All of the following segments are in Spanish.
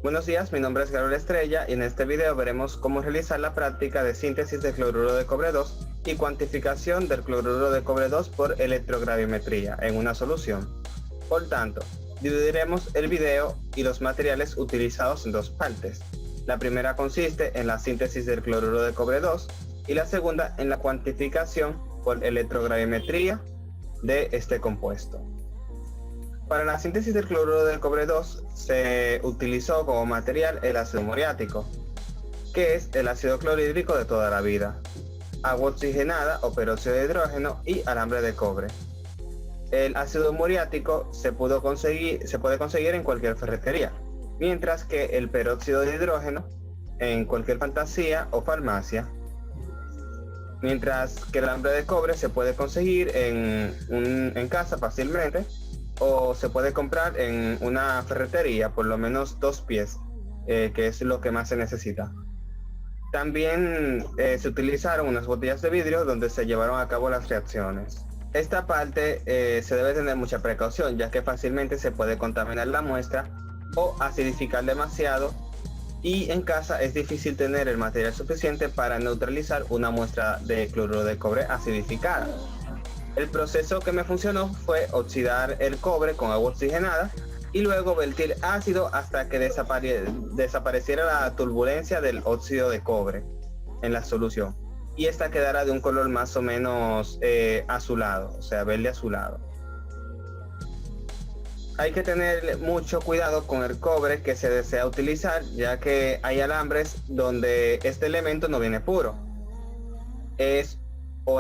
Buenos días, mi nombre es Gabriel Estrella y en este video veremos cómo realizar la práctica de síntesis de cloruro de cobre 2 y cuantificación del cloruro de cobre 2 por electrogravimetría en una solución. Por tanto, dividiremos el video y los materiales utilizados en dos partes. La primera consiste en la síntesis del cloruro de cobre 2 y la segunda en la cuantificación por electrogravimetría de este compuesto. Para la síntesis del cloruro del cobre 2 se utilizó como material el ácido muriático, que es el ácido clorhídrico de toda la vida, agua oxigenada o peróxido de hidrógeno y alambre de cobre. El ácido muriático se puede conseguir en cualquier ferretería, mientras que el peróxido de hidrógeno en cualquier fantasía o farmacia, mientras que el alambre de cobre se puede conseguir en casa fácilmente, o se puede comprar en una ferretería, por lo menos 2 pies, que es lo que más se necesita. También se utilizaron unas botellas de vidrio donde se llevaron a cabo las reacciones. Esta parte se debe tener mucha precaución, ya que fácilmente se puede contaminar la muestra o acidificar demasiado, y en casa es difícil tener el material suficiente para neutralizar una muestra de cloruro de cobre acidificada. El proceso que me funcionó fue oxidar el cobre con agua oxigenada y luego vertir ácido hasta que desapareciera la turbulencia del óxido de cobre en la solución y esta quedara de un color más o menos azulado, o sea, verde azulado. Hay que tener mucho cuidado con el cobre que se desea utilizar, ya que hay alambres donde este elemento no viene puro. O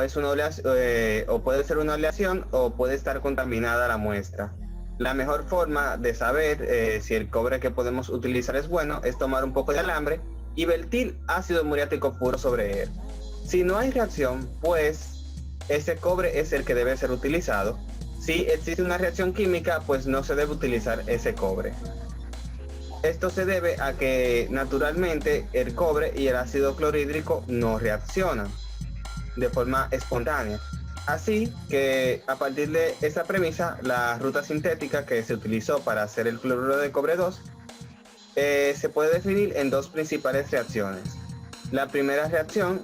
puede ser una aleación o puede estar contaminada la muestra. La mejor forma de saber si el cobre que podemos utilizar es bueno es tomar un poco de alambre y vertir ácido muriático puro sobre él. Si no hay reacción, pues ese cobre es el que debe ser utilizado. Si existe una reacción química, pues no se debe utilizar ese cobre. Esto se debe a que naturalmente el cobre y el ácido clorhídrico no reaccionan de forma espontánea. Así que a partir de esa premisa, la ruta sintética que se utilizó para hacer el cloruro de cobre 2 se puede definir en dos principales reacciones. La primera reacción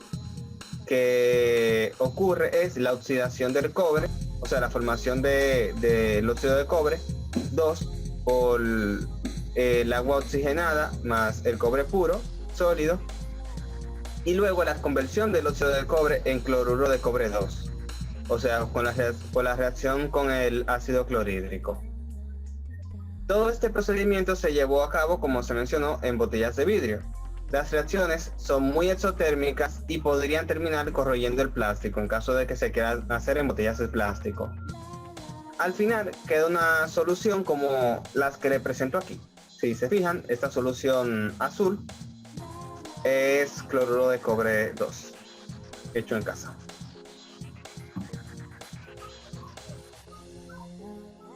que ocurre es la oxidación del cobre, o sea, la formación del óxido de cobre 2 por el agua oxigenada más el cobre puro, sólido, y luego la conversión del óxido de cobre en cloruro de cobre 2, o sea, con la reacción con el ácido clorhídrico. Todo este procedimiento se llevó a cabo, como se mencionó, en botellas de vidrio. Las reacciones son muy exotérmicas y podrían terminar corroyendo el plástico en caso de que se quiera hacer en botellas de plástico. Al final queda una solución como las que le presento aquí. Si se fijan, esta solución azul es cloruro de cobre 2 hecho en casa.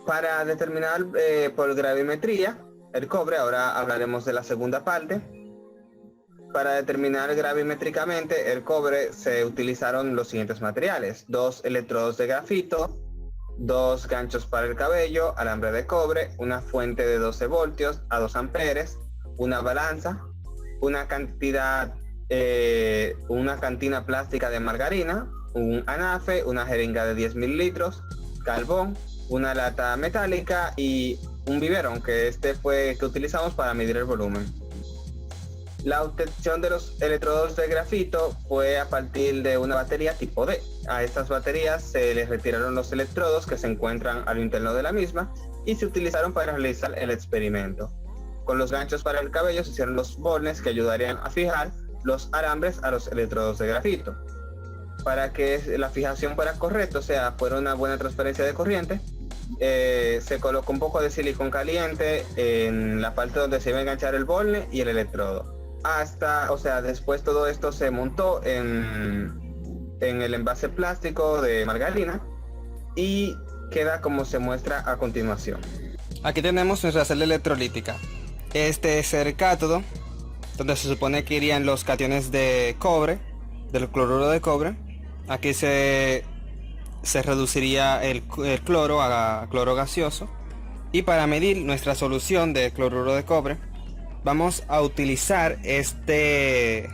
Para determinar por gravimetría el cobre, ahora hablaremos de la segunda parte. Para determinar gravimétricamente el cobre se utilizaron los siguientes materiales: 2 electrodos de grafito, 2 ganchos para el cabello, alambre de cobre, una fuente de 12 voltios a 2 amperes, una balanza, una cantina plástica de margarina, un anafe, una jeringa de 10 mililitros, carbón, una lata metálica y un biberón, que fue que utilizamos para medir el volumen. La obtención de los electrodos de grafito fue a partir de una batería tipo D. A estas baterías se les retiraron los electrodos que se encuentran al interno de la misma y se utilizaron para realizar el experimento. Con los ganchos para el cabello se hicieron los bornes que ayudarían a fijar los alambres a los electrodos de grafito. Para que la fijación fuera correcta, o sea, fuera una buena transferencia de corriente, se colocó un poco de silicón caliente en la parte donde se iba a enganchar el borne y el electrodo. Después todo esto se montó en el envase plástico de margarina y queda como se muestra a continuación. Aquí tenemos nuestra celda electrolítica. Este es el cátodo, donde se supone que irían los cationes de cobre, del cloruro de cobre. Aquí se reduciría el cloro a cloro gaseoso. Y para medir nuestra solución de cloruro de cobre, vamos a utilizar este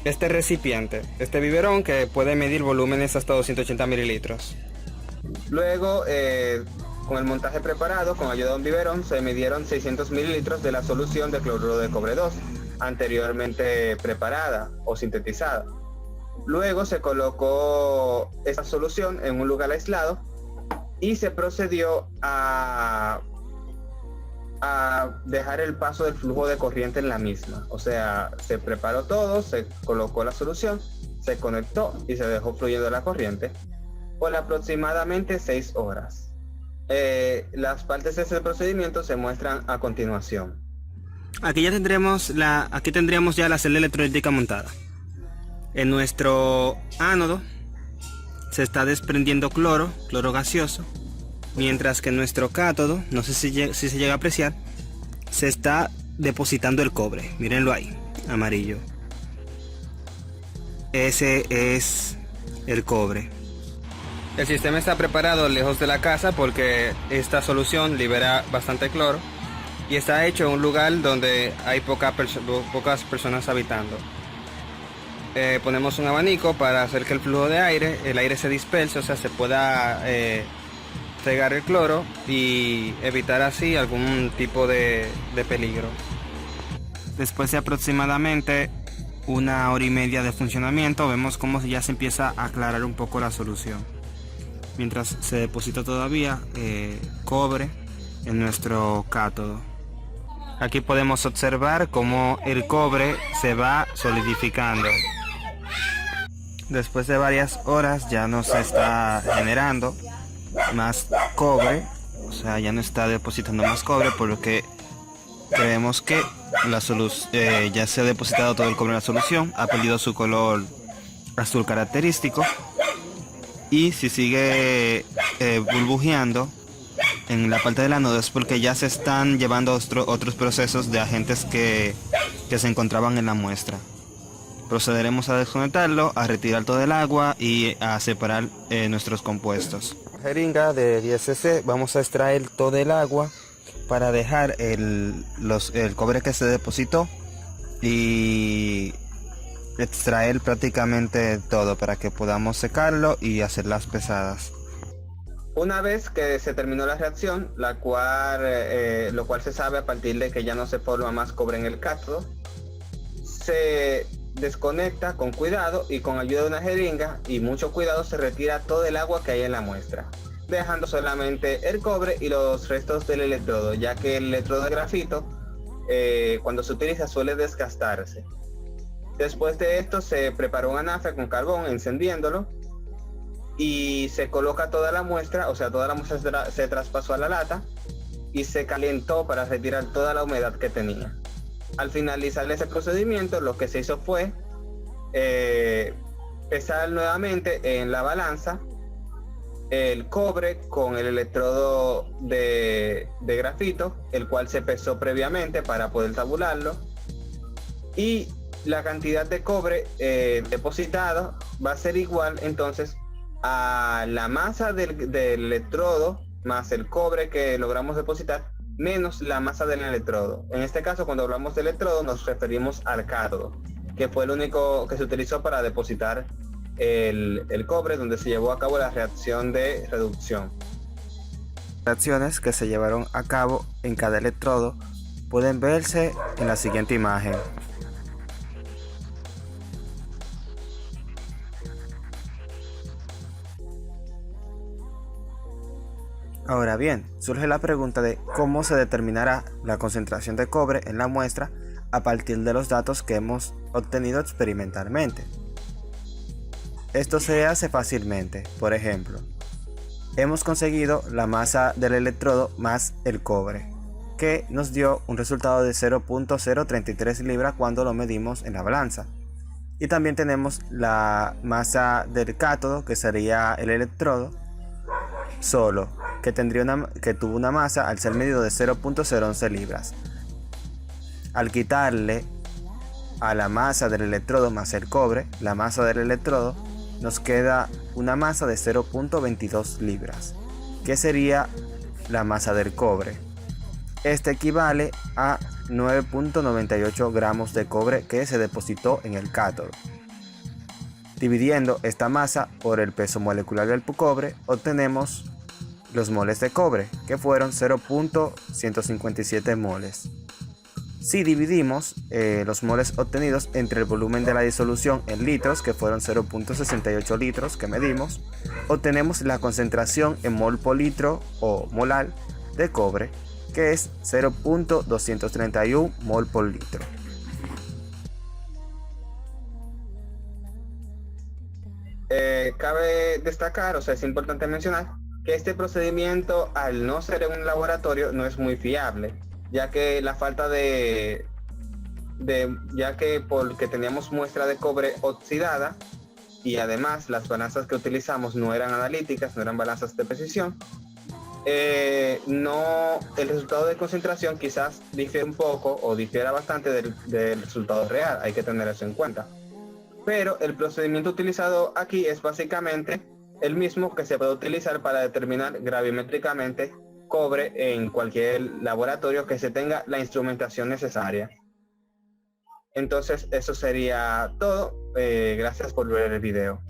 recipiente, este biberón que puede medir volúmenes hasta 280 mililitros. Luego, con el montaje preparado, con ayuda de un biberón, se midieron 600 mililitros de la solución de cloruro de cobre 2, anteriormente preparada o sintetizada. Luego se colocó esta solución en un lugar aislado y se procedió a dejar el paso del flujo de corriente en la misma. O sea, se preparó todo, se colocó la solución, se conectó y se dejó fluyendo la corriente por aproximadamente 6 horas. Las partes de ese procedimiento se muestran a continuación. Aquí tendríamos ya la celda electrolítica montada. En nuestro ánodo se está desprendiendo cloro gaseoso, mientras que en nuestro cátodo, no sé si se llega a apreciar, se está depositando el cobre. Mírenlo ahí, amarillo. Ese es el cobre. El sistema está preparado lejos de la casa porque esta solución libera bastante cloro y está hecho en un lugar donde hay pocas personas habitando. Ponemos un abanico para hacer que el flujo de el aire se disperse, o sea, se pueda cegar el cloro y evitar así algún tipo de peligro. Después de aproximadamente 1 hora y media de funcionamiento, vemos cómo ya se empieza a aclarar un poco la solución, mientras se deposita todavía cobre en nuestro cátodo. Aquí podemos observar cómo el cobre se va solidificando. Después de varias horas ya no se está generando más cobre, o sea, ya no está depositando más cobre, por lo que creemos que ya se ha depositado todo el cobre en la solución, ha perdido su color azul característico, y si sigue burbujeando en la parte del ánodo es porque ya se están llevando otros procesos de agentes que se encontraban en la muestra. Procederemos a desconectarlo, a retirar todo el agua y a separar nuestros compuestos. Jeringa de 10 cc, vamos a extraer todo el agua para dejar el cobre que se depositó y extraer prácticamente todo para que podamos secarlo y hacer las pesadas. Una vez que se terminó la reacción, lo cual se sabe a partir de que ya no se forma más cobre en el cátodo, se desconecta con cuidado y con ayuda de una jeringa y mucho cuidado se retira todo el agua que hay en la muestra, dejando solamente el cobre y los restos del electrodo, ya que el electrodo de grafito cuando se utiliza suele desgastarse. Después de esto se preparó un anafre con carbón encendiéndolo y se coloca toda la muestra, o sea, toda la muestra se traspasó a la lata y se calentó para retirar toda la humedad que tenía. Al finalizar ese procedimiento, lo que se hizo fue pesar nuevamente en la balanza el cobre con el electrodo de grafito, el cual se pesó previamente para poder tabularlo, y la cantidad de cobre depositado va a ser igual entonces a la masa del electrodo más el cobre que logramos depositar menos la masa del electrodo. En este caso, cuando hablamos de electrodo nos referimos al cátodo, que fue el único que se utilizó para depositar el cobre, donde se llevó a cabo la reacción de reducción. Reacciones que se llevaron a cabo en cada electrodo pueden verse en la siguiente imagen. Ahora bien, surge la pregunta de cómo se determinará la concentración de cobre en la muestra a partir de los datos que hemos obtenido experimentalmente. Esto se hace fácilmente. Por ejemplo, hemos conseguido la masa del electrodo más el cobre, que nos dio un resultado de 0.033 libras cuando lo medimos en la balanza. Y también tenemos la masa del cátodo, que sería el electrodo solo, que tuvo una masa al ser medido de 0.011 libras. Al quitarle a la masa del electrodo más el cobre, la masa del electrodo, nos queda una masa de 0.22 libras, que sería la masa del cobre. Este equivale a 9.98 gramos de cobre que se depositó en el cátodo. Dividiendo esta masa por el peso molecular del cobre, obtenemos los moles de cobre, que fueron 0.157 moles. Si dividimos los moles obtenidos entre el volumen de la disolución en litros, que fueron 0.68 litros que medimos, obtenemos la concentración en mol por litro o molar de cobre, que es 0.231 mol por litro. Cabe destacar, o sea, es importante mencionar que este procedimiento, al no ser en un laboratorio, no es muy fiable, ya que la falta ya que porque teníamos muestra de cobre oxidada y además las balanzas que utilizamos no eran analíticas, no eran balanzas de precisión, el resultado de concentración quizás difiere un poco o difiera bastante del resultado real, hay que tener eso en cuenta. Pero el procedimiento utilizado aquí es básicamente el mismo que se puede utilizar para determinar gravimétricamente cobre en cualquier laboratorio que se tenga la instrumentación necesaria. Entonces eso sería todo. Gracias por ver el video.